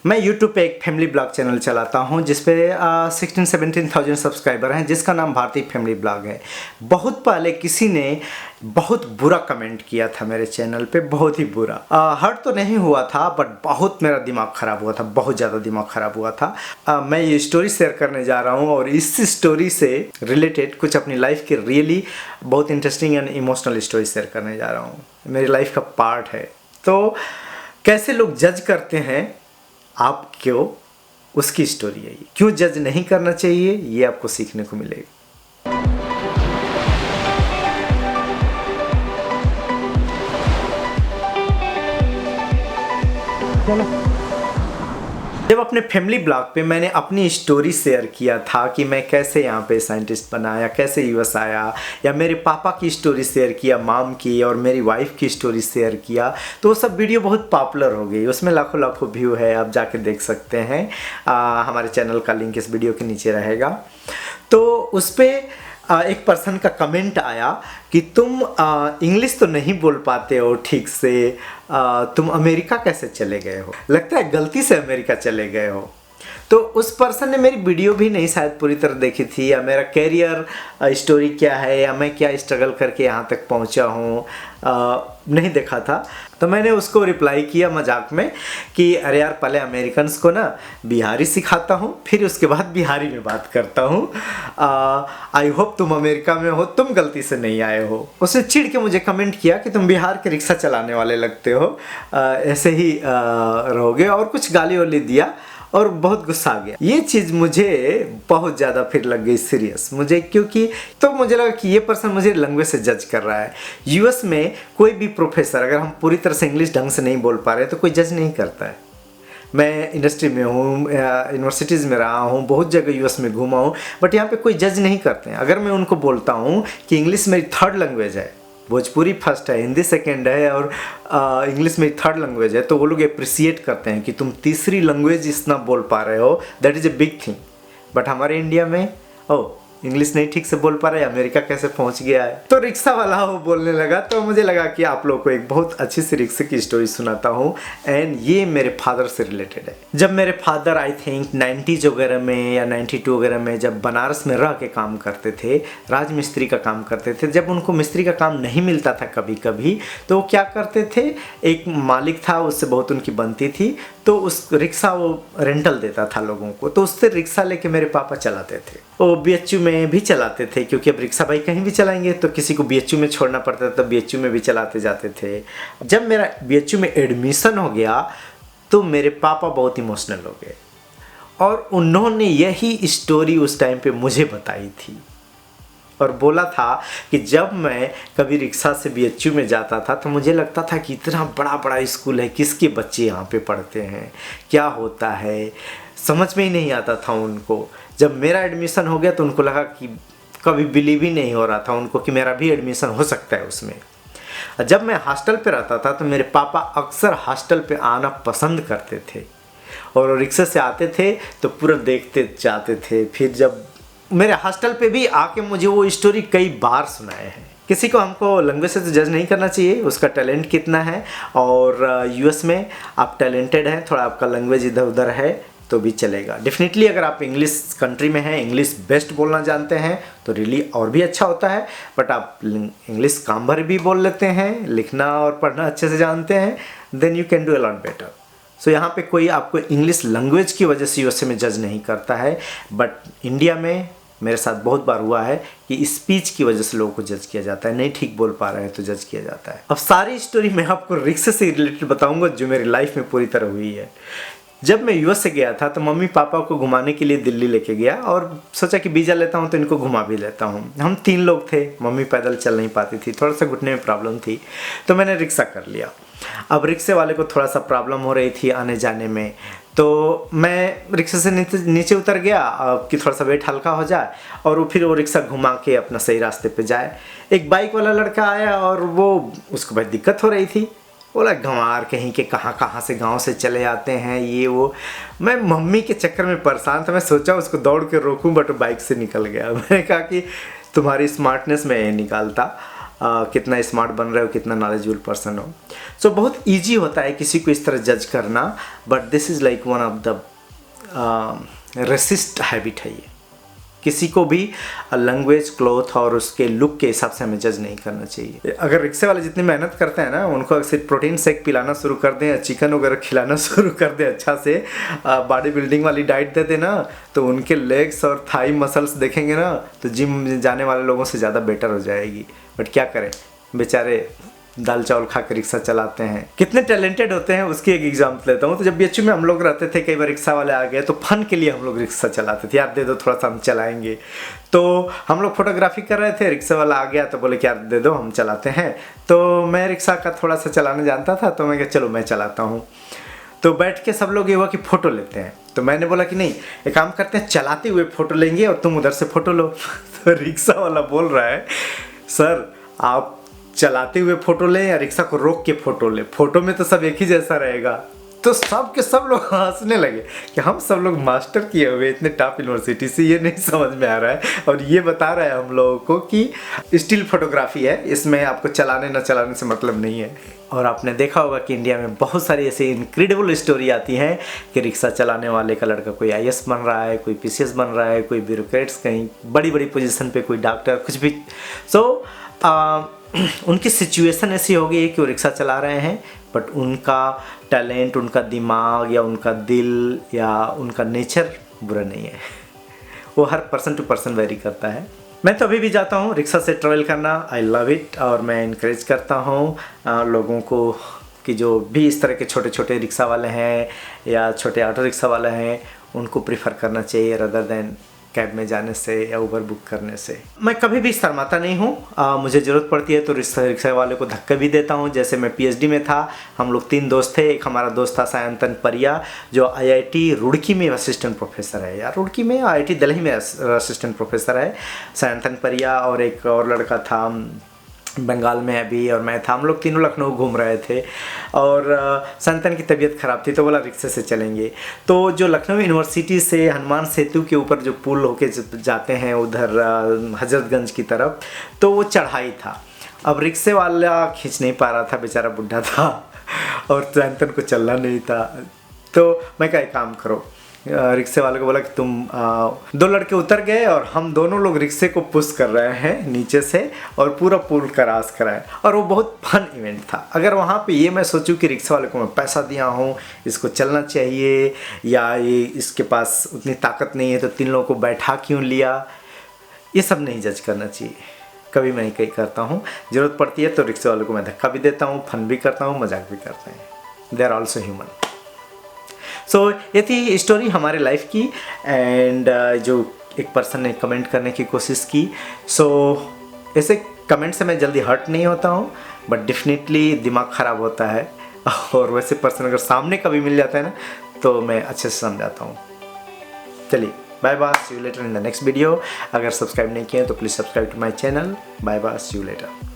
मैं YouTube पे एक फैमिली ब्लॉग चैनल चलाता हूँ जिसपे 16-17,000 सब्सक्राइबर हैं, जिसका नाम भारतीय फैमिली ब्लॉग है। बहुत पहले किसी ने बहुत बुरा कमेंट किया था मेरे चैनल पे, बहुत ही बुरा। हर्ट तो नहीं हुआ था बट बहुत मेरा दिमाग ख़राब हुआ था, बहुत ज़्यादा दिमाग ख़राब हुआ था। मैं ये स्टोरी शेयर करने जा रहा हूँ और इस स्टोरी से रिलेटेड कुछ अपनी लाइफ की रियली बहुत interesting and emotional story share करने जा रहा हूँ। मेरी लाइफ का पार्ट है। तो कैसे लोग जज करते हैं आप क्यों, उसकी स्टोरी है ये। क्यों जज नहीं करना चाहिए ये आपको सीखने को मिलेगा। जब अपने फैमिली ब्लॉग पे मैंने अपनी स्टोरी शेयर किया था कि मैं कैसे यहाँ पे साइंटिस्ट बना या कैसे यूएस आया, या मेरे पापा की स्टोरी शेयर किया, माम की और मेरी वाइफ की स्टोरी शेयर किया, तो वो सब वीडियो बहुत पॉपुलर हो गई। उसमें लाखों लाखों व्यू है, आप जाके देख सकते हैं। हमारे चैनल का लिंक इस वीडियो के नीचे रहेगा। तो उस पर एक पर्सन का कमेंट आया कि तुम इंग्लिश तो नहीं बोल पाते हो ठीक से, तुम अमेरिका कैसे चले गए हो, लगता है गलती से अमेरिका चले गए हो। तो उस पर्सन ने मेरी वीडियो भी नहीं शायद पूरी तरह देखी थी, या मेरा कैरियर स्टोरी क्या है, या मैं क्या स्ट्रगल करके यहाँ तक पहुँचा हूँ, नहीं देखा था। तो मैंने उसको रिप्लाई किया मजाक में कि अरे यार, पहले अमेरिकन्स को ना बिहारी सिखाता हूँ, फिर उसके बाद बिहारी में बात करता हूँ। आई होप तुम अमेरिका में हो, तुम गलती से नहीं आए हो। उसने चिढ़ के मुझे कमेंट किया कि तुम बिहार के रिक्शा चलाने वाले लगते हो, ऐसे ही रहोगे, और कुछ गाली वाली दिया और बहुत गुस्सा आ गया। ये चीज़ मुझे बहुत ज़्यादा फिर लग गई सीरियस मुझे, क्योंकि तो मुझे लगा कि ये पर्सन मुझे लैंग्वेज से जज कर रहा है। यूएस में कोई भी प्रोफेसर, अगर हम पूरी तरह से इंग्लिश ढंग से नहीं बोल पा रहे तो कोई जज नहीं करता है। मैं इंडस्ट्री में हूँ, यूनिवर्सिटीज़ में रहा हूँ, बहुत जगह यूएस में घूमा हूँ, बट यहाँ पे कोई जज नहीं करते हैं। अगर मैं उनको बोलता हूँ कि इंग्लिश मेरी थर्ड लैंग्वेज है, भोजपुरी फर्स्ट है, हिंदी सेकंड है और इंग्लिश मेरी थर्ड लैंग्वेज है, तो वो लोग अप्रिसिएट करते हैं कि तुम तीसरी लैंग्वेज इतना बोल पा रहे हो, that is a big thing. But हमारे इंडिया में इंग्लिश नहीं ठीक से बोल पा रहा है, अमेरिका कैसे पहुंच गया है। तो रिक्शा वाला वो बोलने लगा, तो मुझे लगा कि आप लोगों को एक बहुत अच्छी सी रिक्शे की स्टोरी सुनाता हूँ, एंड ये मेरे फादर से रिलेटेड है। जब मेरे फादर आई थिंक 90s वगैरह में या 92 वगैरह में जब बनारस में रह के काम करते थे, राजमिस्त्री का काम करते थे, जब उनको मिस्त्री का काम नहीं मिलता था कभी कभी, तो वो क्या करते थे, एक मालिक था, उससे बहुत उनकी बनती थी, तो उस रिक्शा वो रेंटल देता था लोगों को, तो उससे रिक्शा लेके मेरे पापा चलाते थे। वो बीएचयू में भी चलाते थे, क्योंकि अब रिक्शा भाई कहीं भी चलाएंगे तो किसी को बीएचयू में छोड़ना पड़ता था, तो बीएचयू में भी चलाते जाते थे। जब मेरा बीएचयू में एडमिशन हो गया तो मेरे पापा बहुत इमोशनल हो गए, और उन्होंने यही स्टोरी उस टाइम पे मुझे बताई थी, और बोला था कि जब मैं कभी रिक्शा से बीएचयू में जाता था तो मुझे लगता था कि इतना बड़ा बड़ा स्कूल है, किसके बच्चे यहाँ पे पढ़ते हैं, क्या होता है, समझ में ही नहीं आता था उनको। जब मेरा एडमिशन हो गया तो उनको लगा कि कभी बिलीव ही नहीं हो रहा था उनको कि मेरा भी एडमिशन हो सकता है उसमें। जब मैं हॉस्टल पे रहता था तो मेरे पापा अक्सर हॉस्टल पे आना पसंद करते थे, और रिक्शे से आते थे तो पूरा देखते जाते थे। फिर जब मेरे हॉस्टल पे भी आके मुझे वो स्टोरी कई बार सुनाए हैं। किसी को हमको लैंग्वेज से तो जज नहीं करना चाहिए, उसका टैलेंट कितना है, और यूएस में आप टैलेंटेड हैं, थोड़ा आपका लैंग्वेज इधर उधर है तो भी चलेगा। डेफिनेटली अगर आप इंग्लिश कंट्री में हैं, इंग्लिश बेस्ट बोलना जानते हैं तो रियली और भी अच्छा होता है। बट आप इंग्लिश काम भर भी बोल लेते हैं, लिखना और पढ़ना अच्छे से जानते हैं, then you can do a lot better. So यहाँ पे कोई आपको इंग्लिश लैंग्वेज की वजह से यूएसए में जज नहीं करता है, बट इंडिया में मेरे साथ बहुत बार हुआ है कि स्पीच की वजह से लोगों को जज किया जाता है, नहीं ठीक बोल पा रहे हैं तो जज किया जाता है। अब सारी स्टोरी मैं आपको रिक्शे से रिलेटेड बताऊंगा जो मेरी लाइफ में पूरी तरह हुई है। जब मैं यूएस से गया था तो मम्मी पापा को घुमाने के लिए दिल्ली लेके गया, और सोचा कि वीज़ा लेता हूँ तो इनको घुमा भी लेता हूँ। हम 3 लोग थे, मम्मी पैदल चल नहीं पाती थी, थोड़ा सा घुटने में प्रॉब्लम थी, तो मैंने रिक्शा कर लिया। अब रिक्शे वाले को थोड़ा सा प्रॉब्लम हो रही थी आने जाने में, तो मैं रिक्शे से नीचे उतर गया कि थोड़ा सा वेट हल्का हो जाए, और वो फिर वो रिक्शा घुमा के अपना सही रास्ते पे जाए। एक बाइक वाला लड़का आया और वो उसको बहुत दिक्कत हो रही थी, बोला गंवार कहीं के कहाँ से गांव से चले आते हैं ये वो। मैं मम्मी के चक्कर में परेशान था, मैं सोचा उसको दौड़ के रोकूं, बट बाइक से निकल गया। मैंने कहा कि तुम्हारी स्मार्टनेस में ये निकालता, कितना स्मार्ट बन रहे हो, कितना नॉलेजेबल पर्सन हो। सो बहुत ईजी होता है किसी को इस तरह जज करना, but this is like one of the racist habit है ये। किसी को भी लैंग्वेज, क्लोथ और उसके लुक के हिसाब से हमें जज नहीं करना चाहिए। अगर रिक्शे वाले जितनी मेहनत करते हैं ना, उनको सिर्फ प्रोटीन शेक पिलाना शुरू कर दें या चिकन वगैरह खिलाना शुरू कर दें, अच्छा से बॉडी बिल्डिंग वाली डाइट दे देना, तो उनके लेग्स और थाई मसल्स देखेंगे ना, तो जिम जाने वाले लोगों से ज़्यादा बेटर हो जाएगी। बट क्या करें, बेचारे दाल चावल खा के रिक्शा चलाते हैं। कितने टैलेंटेड होते हैं उसकी एक एग्जाम्पल लेता हूँ। तो जब बीएचयू में हम लोग रहते थे, कई बार रिक्शा वाले आ गए तो फन के लिए हम लोग रिक्शा चलाते थे, यार दे दो थोड़ा सा हम चलाएंगे। तो हम लोग फोटोग्राफी कर रहे थे, रिक्शा वाला आ गया तो बोले कि यार दे दो हम चलाते हैं। तो मैं रिक्शा का थोड़ा सा चलाने जानता था, तो मैं कहा चलो मैं चलाता हूँ। तो बैठ के सब लोग ये हुआ कि फ़ोटो लेते हैं, तो मैंने बोला कि नहीं, एक काम करते हैं, चलाते हुए फ़ोटो लेंगे और तुम उधर से फ़ोटो लो। तो रिक्शा वाला बोल रहा है, सर आप चलाते हुए फ़ोटो लें या रिक्शा को रोक के फ़ोटो लें, फ़ोटो में तो सब एक ही जैसा रहेगा। तो सब के सब लोग हंसने लगे कि हम सब लोग मास्टर किए हुए इतने टॉप यूनिवर्सिटी से, ये नहीं समझ में आ रहा है। और ये बता रहा है हम लोगों को कि स्टिल फोटोग्राफी है, इसमें आपको चलाने न चलाने से मतलब नहीं है। और आपने देखा होगा कि इंडिया में बहुत सारी ऐसी इनक्रेडिबल स्टोरी आती हैं कि रिक्शा चलाने वाले का लड़का कोई आईएएस बन रहा है, कोई पीसीएस बन रहा है, कोई ब्यूरोक्रेट्स कहीं बड़ी बड़ी पोजीशन पे, कोई डॉक्टर, कुछ भी। उनकी सिचुएशन ऐसी हो गई है कि वो रिक्शा चला रहे हैं, बट उनका टैलेंट, उनका दिमाग या उनका दिल या उनका नेचर बुरा नहीं है। वो हर पर्सन टू पर्सन वेरी करता है। मैं तो अभी भी जाता हूँ रिक्शा से ट्रैवल करना, आई लव इट। और मैं इनक्रेज करता हूँ लोगों को कि जो भी इस तरह के छोटे छोटे रिक्शा वाले हैं या छोटे ऑटो रिक्शा वाले हैं, उनको प्रीफर करना चाहिए रदर देन कैब में जाने से या उबर बुक करने से। मैं कभी भी शर्माता नहीं हूँ, मुझे ज़रूरत पड़ती है तो रिक्शा वाले को धक्का भी देता हूँ। जैसे मैं पीएचडी में था, हम लोग 3 दोस्त थे। एक हमारा दोस्त था सायंतन परिया, जो आईआईटी रुड़की में असिस्टेंट प्रोफेसर है, या रुड़की में आईआईटी दिल्ली में असिस्टेंट प्रोफेसर है सायंतन परिया। और एक और लड़का था बंगाल में अभी, और मैं था। हम लोग तीनों लखनऊ घूम रहे थे और संतन की तबीयत ख़राब थी, तो बोला रिक्शे से चलेंगे। तो जो लखनऊ यूनिवर्सिटी से हनुमान सेतु के ऊपर जो पुल होके जाते हैं उधर हजरतगंज की तरफ, तो वो चढ़ाई था। अब रिक्शे वाला खींच नहीं पा रहा था, बेचारा बुढ़ा था और संतन को चलना नहीं था। तो मैं कहा एक काम करो, रिक्शे वाले को बोला कि तुम 2 लड़के उतर गए और हम दोनों लोग रिक्शे को पुश कर रहे हैं नीचे से और पूरा पुल क्रॉस कराए। और वो बहुत फन इवेंट था। अगर वहाँ पे ये मैं सोचूं कि रिक्शे वाले को मैं पैसा दिया हूँ, इसको चलना चाहिए, या ये इसके पास उतनी ताकत नहीं है तो 3 लोगों को बैठा क्यों लिया, ये सब नहीं जज करना चाहिए। कभी मैं कहीं करता हूँ, ज़रूरत पड़ती है तो रिक्शे वाले को मैं धक्का भी देता हूँ, फन भी करता हूँ, मजाक भी करते हैं। They are also human. So ये थी स्टोरी हमारे लाइफ की। एंड जो एक पर्सन ने कमेंट करने की कोशिश की, सो ऐसे कमेंट से मैं जल्दी हर्ट नहीं होता हूँ, बट डेफिनेटली दिमाग ख़राब होता है। और वैसे पर्सन अगर सामने कभी मिल जाता है ना, तो मैं अच्छे से समझाता हूँ। चलिए bye bye, see you later in the next video. अगर सब्सक्राइब नहीं किए तो please subscribe to my channel. Bye bye, see you letter.